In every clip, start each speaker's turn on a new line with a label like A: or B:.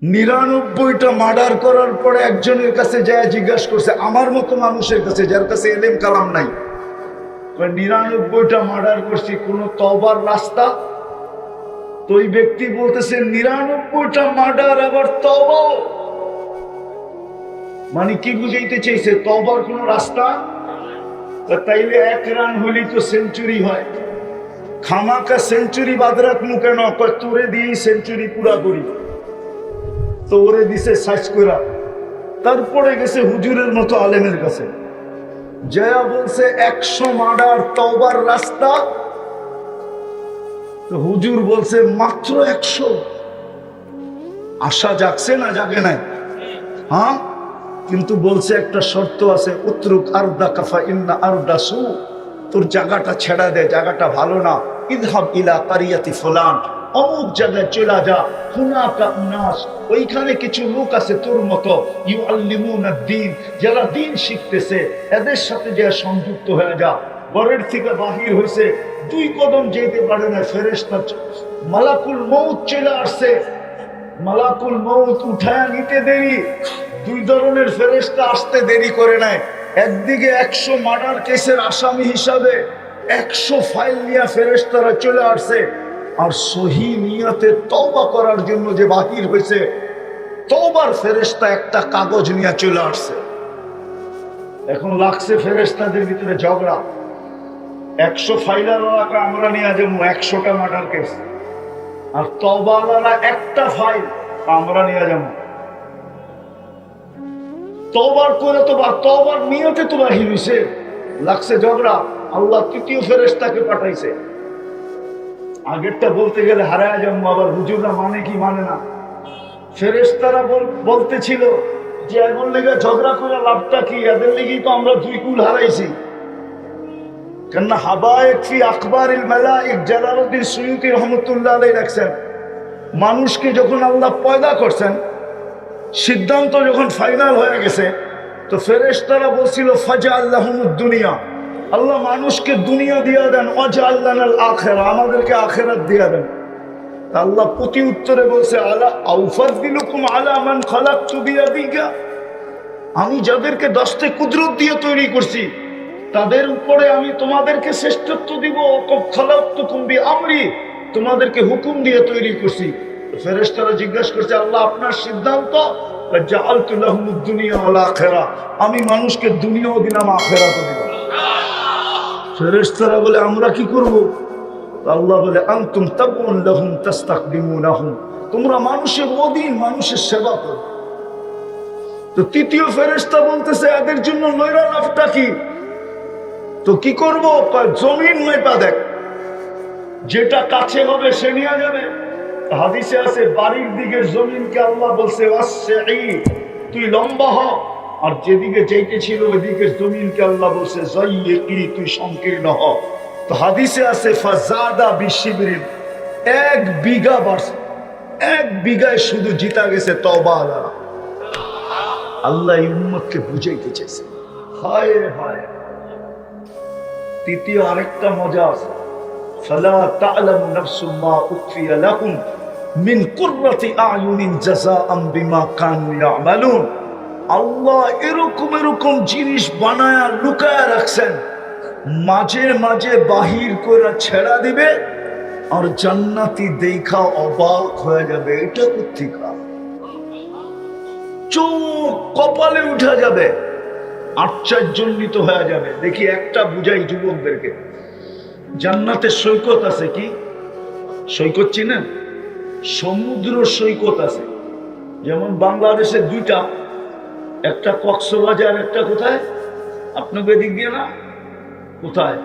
A: 99টা murder করার পরে একজনের কাছে যায় জিজ্ঞাসা করছে, আমার মতো মানুষের কাছে যার কাছে এলেম কালাম নাই, 99টা মার্ডার করছি, কোন তওবার রাস্তা? তো ওই ব্যক্তি বলতেছে 99টা মার্ডার আবার তওবা? মানে কি বুঝাইতে চাইছে? তওবার কোন রাস্তা? তাইলে 1 রান হলি তো সেঞ্চুরি হয়, খামাকা সেঞ্চুরি বাদ রাখমু কেন? তোরে দিয়েই সেঞ্চুরি পুরা করি। তো ওরে দিছে সাইজ করা, তারপরে গেছে হুজুরের মতো আলেমের কাছে, জয়া বলছে 100 মার্ডার তওবার রাস্তা। তো হুজুর বলছে মাত্র 100। আশা জাগছে না জাগে নাই? হ্যাঁ, কিন্তু বলছে একটা শর্ত আছে, উতরুক আরদা কাফা ইন্না আরদা সু, তোর জায়গাটা ছেড়া দে, জায়গাটা ভালো না। ইযহাব ইলা কারিয়াতি ফুলান, অমুক জায়গায় চলে যা, হুনাকা উনাস, ওইখানে কিছু লোক আছে তোর মতো, ইউআল্লিমুনা দ্বীন, যারা দ্বীন শিখতেছে, এদের সাথে যে সংযুক্ত হয়ে যা। ঘরের থেকে বাহির হয়েছে, 2 কদম যেতে পারে না, ফেরেশতা মালাকুল মউত চলে আসছে। মালাকুল মউত উঠায় নিতে দেরি, 2 ধরনের ফেরেশতা আসতে দেরি করে নাই। একদিকে 100 মার্ডার কেসের আসামি হিসাবে 100 ফাইল নিয়ে ফেরেশতারা চলে আসছে, আর সহি নিয়তে তওবা করার জন্য যে বাহির হয়েছে, তওবার ফেরেশতা একটা কাগজ নিয়ে চলে আসছে। এখন লাগছে ফেরেশতাদের ভিতরে ঝগড়া, 100 ফাইলার ওয়ালাকে আমরা নিয়ে যাবো 100টা মার্ডার কেস, আর তওবাওয়ালারা একটা ফাইল আমরা নিয়ে যাবো। তওবার করে তো বা তওবার নিয়তে তো বাহির হইছে, লাগছে ঝগড়া। আল্লাহ 3য় ফেরেশতাকে পাঠাইছে। আগেরটা বলতে গেলে হারায় যাবো, আবার হুজুররা মানে কি মানে না। ফেরেশতারা বলতেছিল যে এমন লেগে ঝগড়া করে লাভটা কি, এদের লেগেই তো আমরা 2 কুল হারাইছি। কেননা হাবায়েক ফি আখবারিল মালাইক, জালালউদ্দিন সুয়ুতী রহমাতুল্লাহ আলাইহি রাখছেন, মানুষকে যখন আল্লাহ পয়দা করছেন, সিদ্ধান্ত যখন ফাইনাল হয়ে গেছে, তো ফেরেশতারা বলছিল ফাজআল লাহুমুদ দুনিয়া, আল্লাহ মানুষকে দুনিয়া দিয়া দেন, ওয়াজআল লানাল আখিরা, আমাদেরকে আখিরাত দিয়া দেন। আল্লাহ প্রতি উত্তরে বলছে আলা আউফাযিলুকুম আলা মান খালাকতু বিয়াদিকা, আমি যাদেরকে দস্তে কুদরত দিয়ে তৈরি করছি তাদের উপরে আমি তোমাদেরকে শ্রেষ্ঠত্ব দিব। খালাকতুকুম বিআমরি, তোমাদেরকে হুকুম দিয়ে তৈরি করছি। ফেরেশতারা জিজ্ঞাসা করছে আল্লাহ আপনার সিদ্ধান্ত? জাআলতু লাহুমুদ দুনিয়া ওয়াল আখিরা, আমি মানুষকে দুনিয়াও দিলাম আখিরাতও দিলাম। ফেরেশতারা বলে আমরা কি করব? আল্লাহ বলে আনতুম তাবউন লাহুম তাস্তাকদিমুনাহুম, তোমরা মানুষের অধীন, মানুষের সেবা করো। তো 3য় ফেরেশতা বলতেছে এদের জন্য নৈরা লাভটা কি? তো কি করব? জমিন মেপা দেখ, যেটা কাছে হবে সে নিয়ে যাবে। হাদিসে আছে বাড়ির দিকে জমিনকে আল্লাহ বলছে ওয়াসসি, তুই লম্বা হ, আর যেদিকে যাইতেছিল ওইদিকে জমিনকে আল্লাহ বলছে যায়্যিকি, তুই সংকীর্ণ হ। তো হাদিসে আছে ফাজাদা বিশিবরিন, 1 বিঘা বাড়ছে, 1 বিঘায় শুধু জিতা গেছে তওবা আলারা। আল্লাহ এই উম্মতকে বুঝাইতে চাইছে। হায় হায়। 3য় আরেকটা মজা আছে, ফালা তা'লামু নাফসুম মা উখফিয়া লাহুম মিন কুররাতি আ'য়ুনিন জাযাআম বিমা কানু ইয়া'মালুন। আল্লাহ এরকম এরকম জিনিস বানায়া লুকায়া রাখছেন, মাঝে মাঝে বাহির করে ছেড়া দিবে, আর জান্নাতি দেখা অবাক হয়ে যাবে, এটা কোত্থেকা, চোখ কপালে উঠা যাবে, আশ্চর্যান্বিত হয়ে যাবে। দেখি একটা বুঝাই যুবকদেরকে, জান্নাতের সৈকত আছে। কি সৈকত চিনেন? সমুদ্র সৈকত আছে। যেমন বাংলাদেশে 2টা, একটা কক্সবাজার, একটা কোথায় আপনাকে দিক দিয়ে না, কোথায়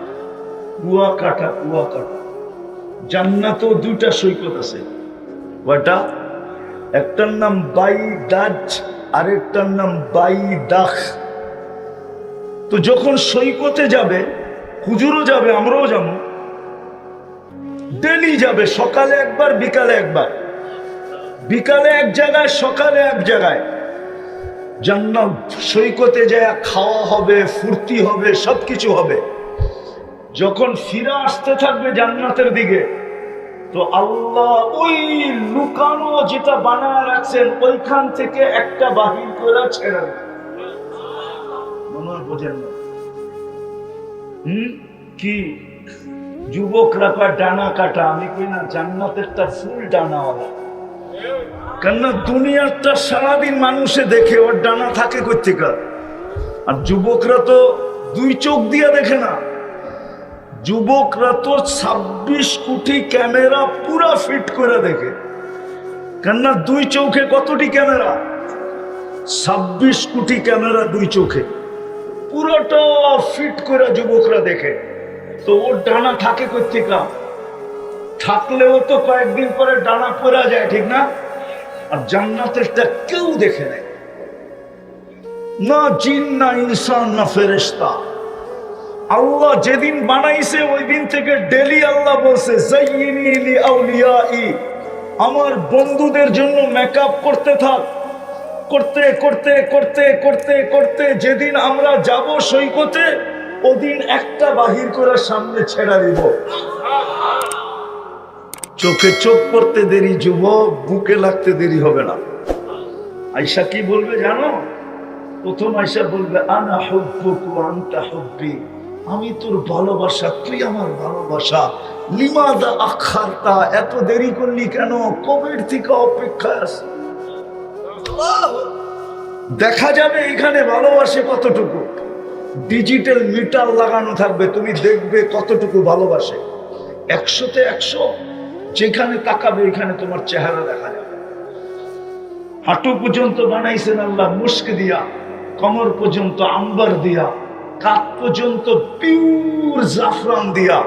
A: কুয়াকাটা। কুয়াকাটা জান্নাতেও 2টা সৈকত আছে। কয়টা? একটার নাম বাইদাজ, আরেকটার নাম বাইদাখ। তো যখন সৈকতে যাবে, হুজুরও যাবে, আমরাও যাব, ডেলি যাবে, সকালে একবার বিকালে একবার, বিকালে এক জায়গায় সকালে এক জায়গায়। জান্নাত সৈকতে যায় খাওয়া হবে, ফুর্তি হবে, সবকিছু হবে। যখন ফিরে আসতে থাকবে জান্নাতের দিকে, তো আল্লাহ ওই লুকানো যেটা বানায় রাখছেন ওইখান থেকে একটা বাহির করে ছেড়ে দেন। মনে হয় বোঝেন না? কি যুবকরা কয় ডানা কাটা, আমি কই না জান্নাতেরটা ফুল ডানাওয়ালা। কেননা দুনিয়ারটা সারাদিন মানুষে দেখে, ওর ডানা থাকে কই থেকে? আর যুবকরা তো দুই চোখ দিয়ে দেখে না, যুবকরা তো 26 কোটি ক্যামেরা পুরা ফিট করে দেখে। কেননা দুই চোখে কতটি ক্যামেরা? 26 কোটি ক্যামেরা দুই চোখে, পুরোটা ফিট করে যুবকরা দেখে। তো ওর ডানা থাকে কই থেকে? থাকলেও তো কয়েকদিন পরে ডানা পড়া যায়, ঠিক না? আর জান্নাতেরটা কেউ দেখে নেয় না, জিন না ইনসান না ফেরেশতা। আল্লাহ যেদিন বানাইছে ওই দিন থেকে ডেলি আল্লাহ বলছে যায়িনি লি আউলিয়াই, আমার বন্ধুদের জন্য মেকআপ করতে থাক। করতে করতে করতে করতে করতে যেদিন আমরা যাব সৈকতে, ওদিন একটা বাহির করে সামনে ছেড়া দিব। চোখে চোখ পড়তে দেরি যুবক, বুকে লাগতে দেরি হবে না। আয়েশা কি বলবে জানো? প্রথম আয়েশা বলবে আনা হুব্বুক ওয়া আনতা হুব্বি, আমি তোর ভালোবাসা, তুই আমার ভালোবাসা। লিমাদা আখারতা, এত দেরি করলি কেন? কবের থেকে অপেক্ষায় আছি। দেখা যাবে এখানে ভালোবাসে কতটুকু। ডিজিটাল মিটার লাগানো থাকবে, তুমি দেখবে কতটুকু ভালোবাসে। 100-তে 100, যেখানে তাকাবে এখানে তোমার চেহারা দেখা যাবে। হাঁটু পর্যন্ত বানাইছেন আল্লাহ মুস্ক দিয়া, কমর পর্যন্ত আম্বার দিয়া, কাপ পর্যন্ত পিওর জাফরান দিয়া,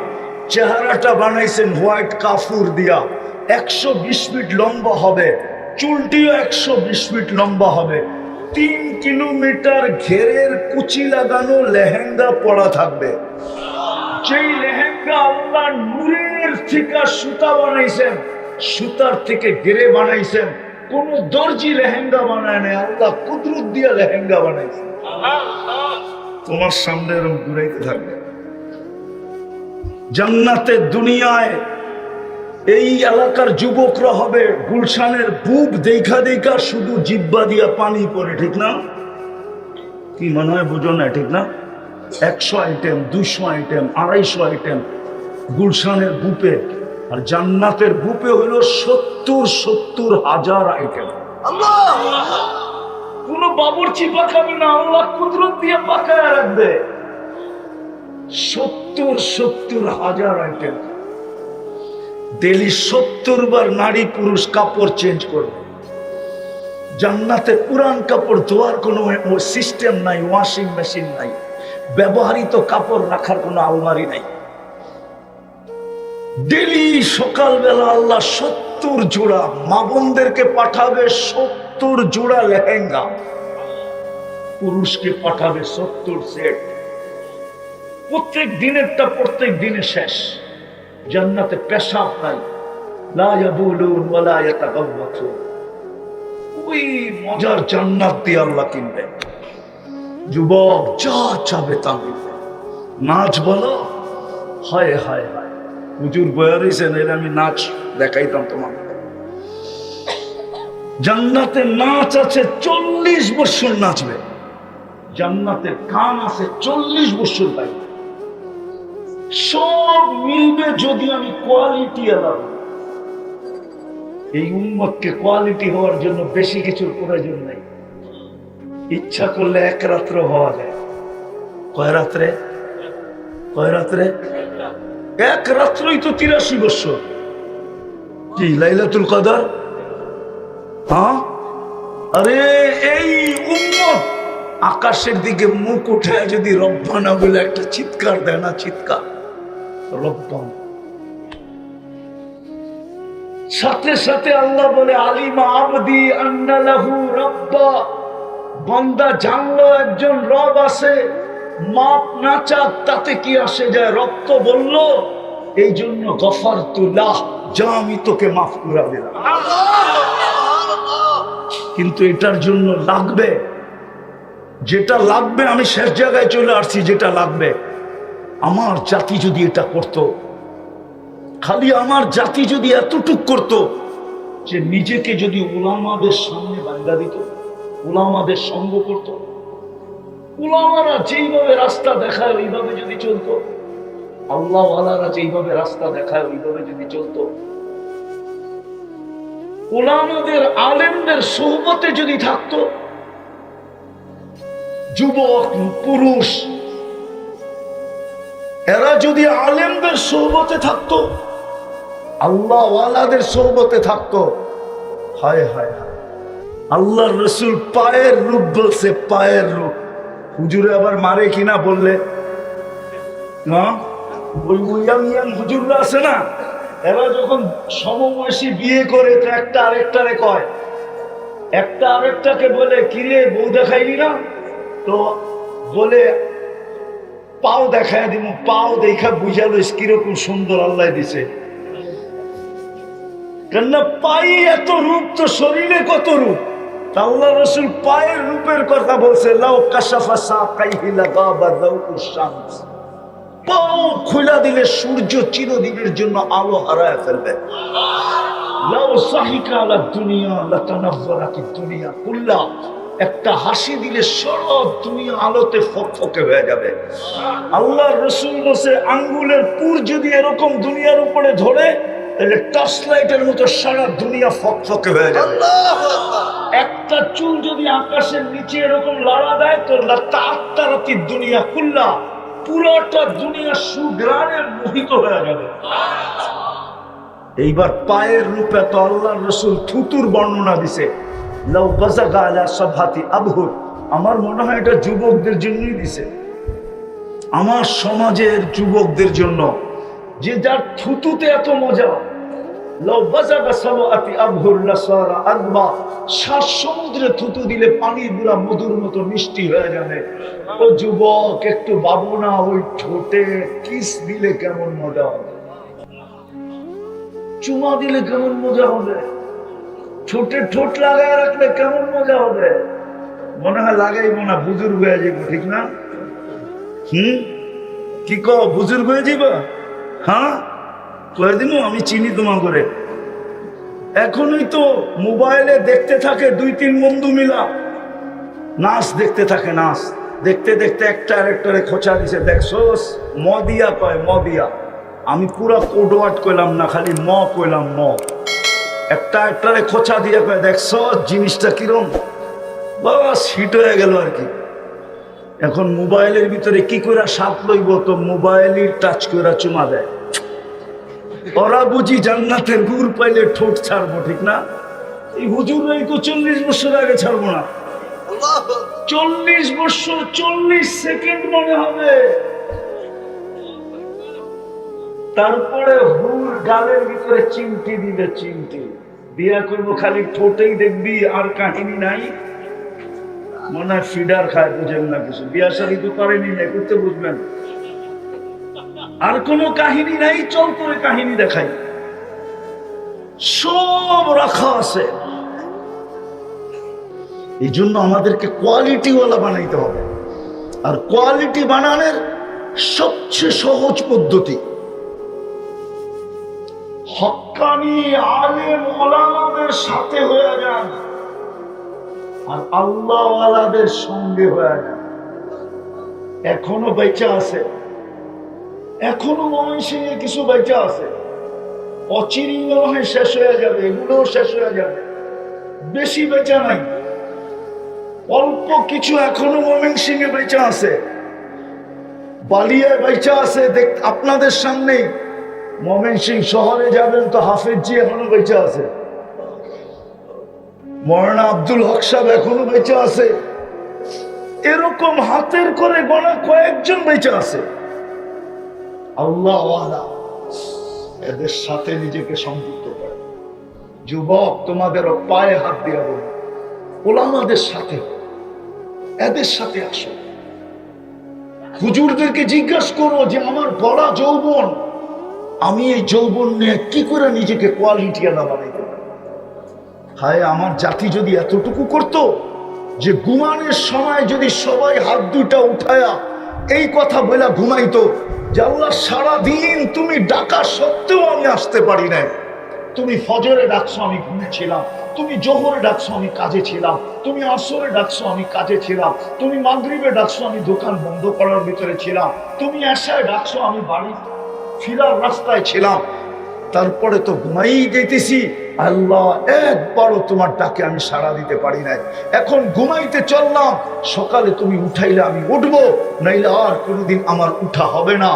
A: চেহারাটা বানাইছেন হোয়াইট কাফুর দিয়া। 120 ফিট লম্বা হবে, চুলটিও 120 ফিট লম্বা হবে। 3 কিলোমিটার ঘেরের কুচি লাগানো লেহেঙ্গা পরা থাকবে। যেই লেহেঙ্গা আল্লাহ নূরের থেকে সুতা বানাইছেন, সুতার থেকে ঘেরে বানাইছেন। কোন দর্জি লেহেঙ্গা বানায় নাই, আল্লাহ কুদরত দিয়া লেহেঙ্গা বানাইছেন। তোমার সামনে এরকম ঘুরাইতে থাকবে। জান্নাতের দুনিয়ায় এই এলাকার যুবকরা হবে গুলশানের বুক দেখা দেখা শুধু জিব্বা দিয়া পানি পড়ে, ঠিক না? কি মনে হয় বুঝো না, ঠিক না? 100 আইটেম, 200 আইটেম, 250 আইটেম গুলশানের বুপে। আর জান্নাতের বুপে হলো 70 হাজার আইটেম। কোন বাবুর্চি পাকাবে না, আল্লাহ কুদরত দিয়ে পাকায় রাখবে। 70 হাজার আইটেম। ডেলি 70 বার নারী পুরুষ কাপড় চেঞ্জ করবে। জান্নাতে পুরান কাপড় ধোয়ার কোনো সিস্টেম নাই, ওয়াশিং মেশিন নাই, ব্যবহৃত কাপড় রাখার কোনো আলমারি নাই। ডেলি সকালবেলা আল্লাহ 70 জোড়া মা বোনদেরকে পাঠাবে, 70 জোড়া লেহেঙ্গা। পুরুষকে পাঠাবে 70 সেট। প্রত্যেক দিনেরটা প্রত্যেক দিনে শেষ। জান্নাতে পেশাব নাই, লা ইয়াবুলুন ওয়া লা ইয়াতাগাওয়াতুন। ওই মজার জান্নাত দিয়ে আল্লাহ কিনবে। যুবক যা চাবে তা মিলবে। নাচ বলো, হায় হায় হায়, হুজুর বয়া রয়েছেন, এলে আমি নাচ দেখাইতাম তোমাকে। জান্নাতে নাচ আছে, 40 বছর নাচবে। জান্নাতে গান আছে, 40 বছর গাইবে। সব মিলবে যদি আমি কোয়ালিটি এলাম। এই উম্মতকে কোয়ালিটি হওয়ার জন্য বেশি কিছুর প্রয়োজন নাই। ইচ্ছা করলে এক রাত্র হওয়া যায়। কয় রাত্রে? কয় রাত্রে? এক রাত্রই তো 83 বছর। কি লাইলাতুল কদর? হ্যাঁ, আরে এই উম্মত আকাশের দিকে মুখ উঠে যদি রব্বানা বলে একটা চিৎকার দেয় না, চিৎকার রব্বানা, সাথে সাথে আল্লাহ বলে আলিমা আবদি আন্না লাহু রাব্বা, বান্দা জানলো একজন রব আছে। মাপ না চাক তাতে কি আসে যায়, রব তো বললো, এই জন্য গফারতু লাহ, যা আমি তোকে মাফ করে দিলাম। কিন্তু এটার জন্য লাগবে যেটা লাগবে। আমি শেষ জায়গায় চলে আসছি, যেটা লাগবে। আমার জাতি যদি এটা করত খালি আমার জাতি যদি এতটুক করত যে নিজেকে যদি উলামাদের সামনে বান্ধা দিত, উলামাদের সঙ্গ করত, উলামারা যেইভাবে রাস্তা দেখায় ওইভাবে যদি চলতো, আল্লাহওয়ালারা যেইভাবে রাস্তা দেখায় ওইভাবে যদি চলতো, উলামাদের আলেমদের সোহবতে যদি থাকতো, যুবক পুরুষ এরা যদি আলেমদের সোহবতে থাকতো, আল্লাহওয়ালাদের সোহবতে থাকতো, হায় হায় হায়, আল্লাহর রসুল পায়ের রূপ বলছে, পায়ের রূপ। হুজুরে আবার মারে কিনা বললে না, ওই ইয়াং হুজুররা আছে না, এরা যখন সমবয়সী বিয়ে করে তো একটা আরেকটারে কয়, একটা আরেকটাকে বলে কিরে বউ দেখাইলি না, তো বলে পাও দেখায় দিব, পাও দেখা বুঝালো কিরকম সুন্দর আল্লাহ দিছে। কেননা পাই এত রূপ, তো শরীরে কত রূপ। আল্লাহ রসুল পায়ের রূপের কথা বলছে, লাউ কাশাফা সাকাইহি লাগাবা যাউকুশ শামস, পাও খুলে দিলে সূর্য চিরদিনের জন্য আলো হারায় ফেলবে। লাউ সাহিকা আলা দুনিয়া লাতানাফারাতিদ দুনিয়া কুল্লা, একটা হাসি দিলে সারা দুনিয়া আলোতে ফকফকে হয়ে যাবে। আল্লাহ রসুল বলছে আঙ্গুলের পুর যদি এরকম দুনিয়ার উপরে ধরে, তাহলে টর্চ লাইটের মতো সারা দুনিয়া ফকফকে হয়ে যাবে। একটা চুল যদি আকাশের নিচে এরকম লড়া দেয়, তো লাতাআত্তারাতিদ দুনিয়া কুল্লা, পুরোটা দুনিয়া সুঘ্রাণে মোহিত হয়ে যাবে। এইবার পায়ের রূপে তো আল্লাহ রসুল থুতুর বর্ণনা দিছে, লাউ বাযাগা আলা সাবহাতি আবহুর, আমার মনে হয় এটা যুবকদের জন্যই দিছে, আমার সমাজের যুবকদের জন্য, যে যার থুতুতে এত মজা। লাউ বাযাগা সাবহাতি আবহুর লাসারা আযবা, সাত সমুদ্রে থুতু দিলে পানির গুলা মধুর মতো মিষ্টি হয়ে যাবে। ও যুবক, একটু ভাবো না, ওই ঠোঁটে কিস দিলে কেমন মজা হবে, চুমা দিলে কেমন মজা হবে, ঠোঁটে ঠোঁট লাগায় রাখলে কেমন মজা হবে। মনে হয় লাগাইবো না, বুজুর্গ হয়ে যাবো, ঠিক না? কি কো, বুজুর্গ হয়ে যাবা? হ্যাঁ কয়ে দিব, আমি চিনি তোমার করে। এখনই তো মোবাইলে দেখতে থাকে দুই তিন বন্ধু মিলা, নাচ দেখতে থাকে, নাচ দেখতে দেখতে একটা আরেকটারে খোঁচা দিছে, দেখছোস, মদিয়া কয়, মদিয়া। আমি পুরা কোডওয়ার্ড কইলাম না, খালি ম কইলাম, ম। একটা একটারে খোঁচা দিয়ে কয়, দেখছো জিনিসটা কিরম, বাস হিট হয়ে গেল আর কি। এখন মোবাইলের ভিতরে কি করে সাপ লইব, তো মোবাইলই টাচ করে চুমা দেয়। ওরা বুঝি জান্নাতের গুড় পাইলে ঠোঁট ছাড়বো, ঠিক না? এই হুজুরাই তো 40 বছর আগে ছাড়বো না। 40 বছর 40 সেকেন্ড মনে হবে, তারপরে হুর গালের ভিতরে চিমটি দিবে, চিমটি বিয়া করবো, খালি ঠোঁটেই দেখবি, আর কাহিনী নাই। মনে হয় ফিডার খায়, বুঝেন না কিছু, বিয়া শাড়ি তো করেনি, না করতে বুঝবেন, আর কোনো কাহিনী নাই, চল করে কাহিনী দেখাই, সব রাখা আছে। এই জন্য আমাদেরকে কোয়ালিটিওয়ালা বানাইতে হবে, আর কোয়ালিটি বানানোর সবচেয়ে সহজ পদ্ধতি হক্কানি আলেম ওলামাদের সাথে হয়ে যান, আর আল্লাহওয়ালাদের সঙ্গে হয়ে যান। এখনো বেঁচে আছে, এখনো ময়মনসিংহে কিছু বেঁচে আছে, অচিরেই মনে হয় শেষ হয়ে যাবে, এগুলোও শেষ হয়ে যাবে, বেশি বেঁচে নাই, অল্প কিছু এখনো ময়মনসিংহে বেঁচে আছে, বালিয়ায় বেঁচে আছে। আপনাদের সামনেই ময়মনসিংহ শহরে যাবেন তো হাফেজজি এখনো বেঁচে আছে, মৌলানা আব্দুল হক সাহেব এখনো বেঁচে আছে, এরকম হাতের করে গোনা কয়েকজন বেঁচে আছে। আল্লাহওয়ালা এদের সাথে নিজেকে সম্পৃক্ত করে। যুবক, তোমাদেরও পায়ে হাত দিয়ে বলো, ওলামাদের সাথে, এদের সাথে আসো। হুজুরদেরকে জিজ্ঞাসা করো যে আমার বড় যৌবন, আমি এই যৌবন নিয়ে কি করে নিজেকে কোয়ালিটি আলা বানাইতে পারি। হায়, আমার জাতি যদি এতটুকু করতো যে ঘুমানোর সময় যদি সবাই হাত দুইটা উঠায়া এই কথা বলে ঘুমাইতো যে আল্লাহ সারাদিন তুমি ডাকা সত্ত্বেও আমি আসতে পারি নাই। তুমি ফজরে ডাকছো, আমি ঘুমিয়েছিলাম। তুমি জোহরে ডাকছো, আমি কাজে ছিলাম। তুমি আসরে ডাকছো, আমি কাজে ছিলাম। তুমি মাগরিবে ডাকছো, আমি দোকান বন্ধ করার ভিতরে ছিলাম। তুমি এশায় ডাকছো, আমি বাড়ি ফিরার রাস্তায় ছিলাম। তারপরে তো ঘুমাই গেতেছি, আল্লাহ একবারও তোমার ডাকে আমি সাড়া দিতে পারি নাই। এখন ঘুমাইতে চললাম, সকালে তুমি উঠাইলে আমি উঠবো, নাইলে আর কোনোদিন আমার উঠা হবে না।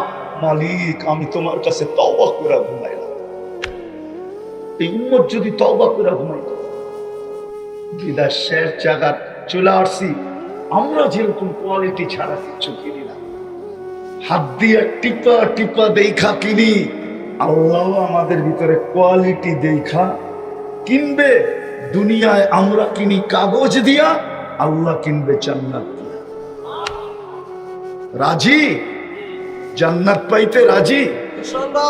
A: মালিক, আমি তোমার কাছে তওবা করে ঘুমাইলাম। এই উম্মত যদি তওবা করে ঘুমাইতো, বিদায় শেষ জায়গা চলে আসছি। আমরা যেরকম কোয়ালিটি ছাড়া কিচ্ছু কিনি না, হাত দিয়ে টিপা টিপা দেখা কিনি। আল্লাহ আমাদের ভিতরে কোয়ালিটি দেখা কিনবে। দুনিয়ায় আমরা কিনি কাগজ দিয়া, আল্লাহ কিনবে জান্নাত দিয়া। রাজি? জান্নাত পাইতে রাজি?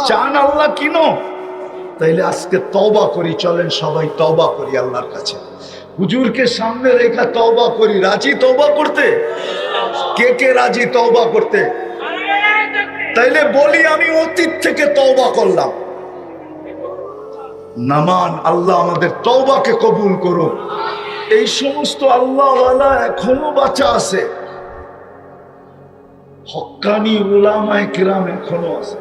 A: চান আল্লাহ কিনো? তাইলে আজকে তওবা করি, চলেন সবাই তওবা করি আল্লাহর কাছে। হুজুরকে সামনে রেখা তওবা করি। রাজি তওবা করতে? কে কে রাজি তওবা করতে? তাইলে বলি, আমি অতীত থেকে তওবা করলাম। নামান আল্লাহ আমাদের তওবাকে কবুল করুন। এই সমস্ত আল্লাহওয়ালা এখনো বাঁচা আছে, হক্কানি উলামায়ে কিরাম এখনো আছে,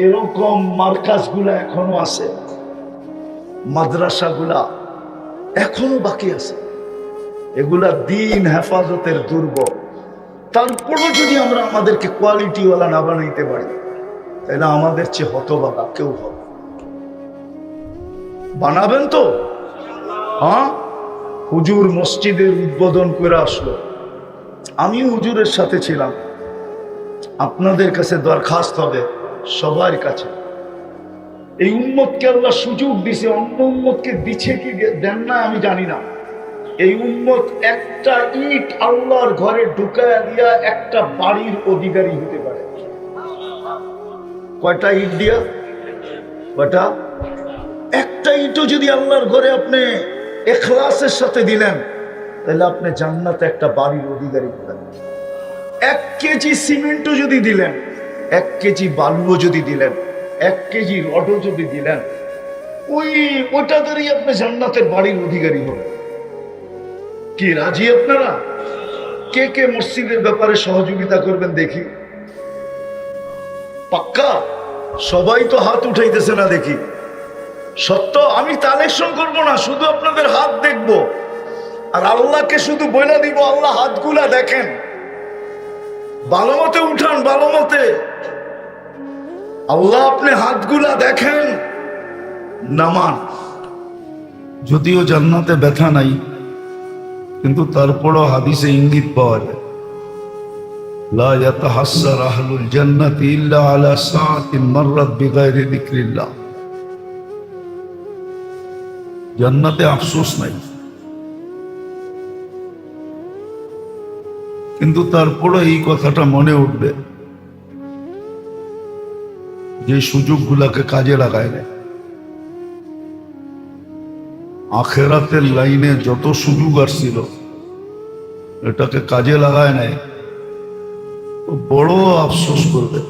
A: এরকম মার্কাজগুলা এখনো আছে, মাদ্রাসাগুলা এখনো বাকি আছে। এগুলা দিন হেফাজতের দুর্গ। তারপরও যদি আমরা আমাদেরকে কোয়ালিটিওয়ালা না বানাইতে পারি, তাহলে আমাদের চেয়ে হতভাগা কেউ হবে। বানাবেন তো? হ্যাঁ, হুজুর মসজিদের উদ্বোধন করে আসলো, আমি হুজুরের সাথে ছিলাম। আপনাদের কাছে দরখাস্ত হবে, সবার কাছে, এই উম্মতকে আল্লাহ সুযোগ দিছে, অন্য উম্মতকে দিচ্ছে কি দেন না আমি জানি না। এই উম্মত একটা ইট আল্লাহর ঘরে ঢুকায়া দিয়া একটা বাড়ির অধিকারী হতে পারে। কয়টা ইট দিয়া? কয়টা? একটা ইটও যদি আল্লাহর ঘরে আপনি ইখলাসের সাথে দিলেন, তাহলে আপনি জান্নাতে একটা বাড়ির অধিকারী হবেন। 1 কেজি সিমেন্টও যদি দিলেন, 1 কেজি বালুও যদি দিলেন, 1 কেজি রডও যদি দিলেন, ওটা ধরেই আপনি জান্নাতের বাড়ির অধিকারী হবেন। কি রাজি আপনারা? কে কে মসজিদের ব্যাপারে সহযোগিতা করবেন দেখি? পাক্কা? সবাই তো হাত উঠাইতেছে না দেখি। সত্য, আমি কালেকশন করবো না, শুধু আপনাদের হাত দেখবো আর আল্লাহকে শুধু বলে দিব, আল্লাহ হাতগুলা দেখেন, ভালো মতে উঠান, ভালো মতে। আল্লাহ আপনি হাতগুলা দেখেন, নামান। যদিও জান্নাতে ব্যথা নাই, কিন্তু তারপরও হাদিসে ইঙ্গিত পাওয়া যায়, লা ইয়াতাহাসসার আহলুল জান্নাতি ইল্লা আলা সাআতিন মাররাত বিগাইরি যিকরিল্লাহ। জান্নাতে আফসোস নাই, কিন্তু তারপরও এই কথাটা মনে উঠবে যে সুযোগগুলাকে কাজে লাগায় না। আখেরাতের লাইনে যত সুযোগ আসছিল, এটাকে কাজে লাগায় নাই, তো বড় আফসোস করবে,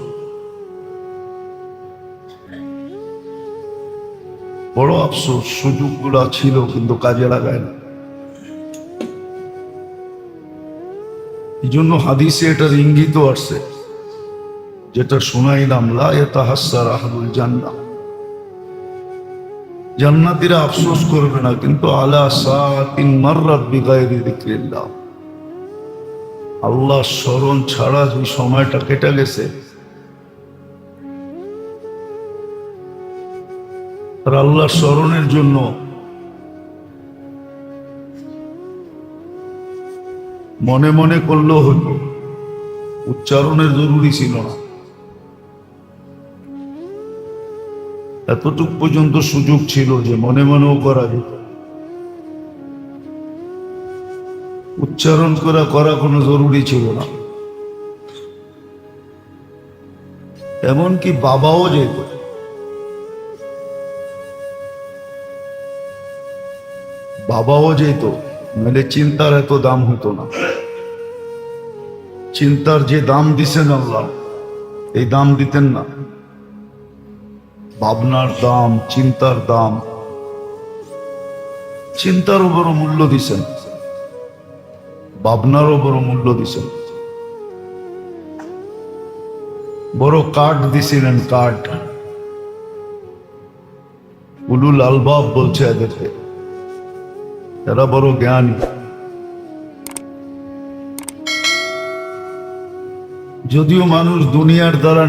A: বড় আফসোস। সুযোগগুলা ছিল কিন্তু কাজে লাগায় না। এই জন্য হাদিসে এটার ইঙ্গিত আসছে, যেটা শোনাইলাম, লা ইয়াতাহাসসার আহলুল জান্নাহ, জান্নাতীরা আফসোস করবে না, কিন্তু আলা সাআতিন মাররাত বিগাইরি যিকরিল্লাহ, আল্লাহ স্মরণ ছাড়া যে সময়টা কেটে গেছে, আর আল্লাহ স্মরণের জন্য মনে মনে করলেও হতো, উচ্চারণের জরুরি ছিল না। এতটুক পর্যন্ত সুযোগ ছিল যে মনে মনেও করা যেত, উচ্চারণ করা কোনো জরুরি ছিল না। এমনকি বাবাও যেত, মানে চিন্তার এত দাম হতো না। চিন্তার যে দাম দিছেন আল্লাহ, এই দাম দিতেন না। ভাবনার দাম, চিন্তার দাম, চিন্তারও বড় মূল্য দিছেন, ভাবনারও বড় মূল্য দিছেন। বড় কাঠ দিছিলেন, কাঠ। উলুল আলবাব বলছে এদেরকে, এরা বড় জ্ঞানী। যদিও মানুষ দুনিয়ার দ্বারা